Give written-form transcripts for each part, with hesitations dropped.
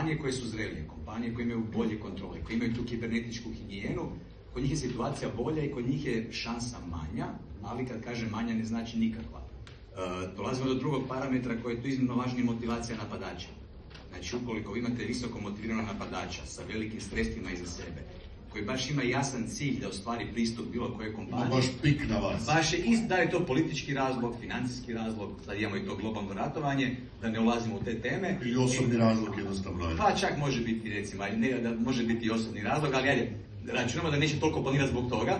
kompanije koje su zrelije, kompanije koje imaju bolje kontrole, koje imaju tu kibernetičku higijenu, kod njih je situacija bolja i kod njih je šansa manja, ali kad kažem manja ne znači nikakva. Dolazimo do drugog parametra koji je tu iznimno važnija, motivacija napadača. Znači ukoliko vi imate visoko motiviranog napadača sa velikim sredstvima iza sebe, koji baš ima jasan cilj da ostvari pristup bilo koje kompanije. Baš pik na vas. Baš je isto, da je to politički razlog, financijski razlog, sad imamo i to globalno ratovanje, da ne ulazimo u te teme. Ili osobni razlog jednostavno. Pa čak može biti recimo, ne da može biti i osobni razlog, ali ajde, računamo da neće toliko planirati zbog toga,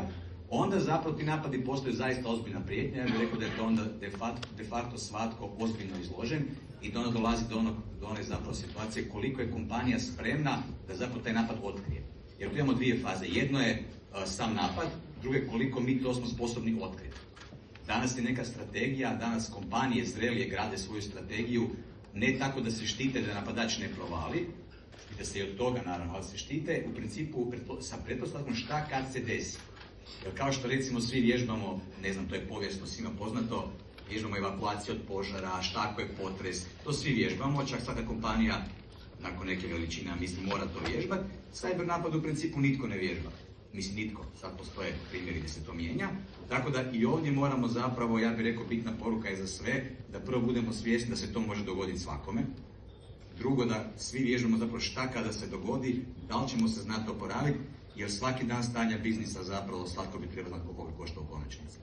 onda zapravo ti napadi postaju zaista ozbiljna prijetnja. Ja bih rekao da je to onda de facto svatko ozbiljno izložen i da onda dolazi do one zapravo situacije koliko je kompanija spremna da zapravo taj napad otkrije. Jer tu imamo dvije faze. Jedno je sam napad, drugo je koliko mi to smo sposobni otkriti. Danas je neka strategija, danas kompanije zrelije grade svoju strategiju ne tako da se štite da napadač ne provali, i da se i od toga naravno se štite, u principu sa pretpostavkom šta kad se desi. Jer kao što recimo svi vježbamo, ne znam, to je povijesno svima poznato, vježbamo evakuaciju od požara, šta ako je potres, to svi vježbamo, čak svaka kompanija nakon neke veličine, mislim, mora to vježbati. Cyber napad u principu nitko ne vježba. Mislim, nitko. Sad postoje primjeri gdje se to mijenja. Tako da i ovdje moramo zapravo, ja bih rekao, bitna poruka je za sve, da prvo budemo svjesni da se to može dogoditi svakome. Drugo, da svi vježbamo zapravo šta kada se dogodi, da li ćemo se znati oporaviti, jer svaki dan stanja biznisa zapravo svatko bi trebao znati koliko ga košta u konačnici.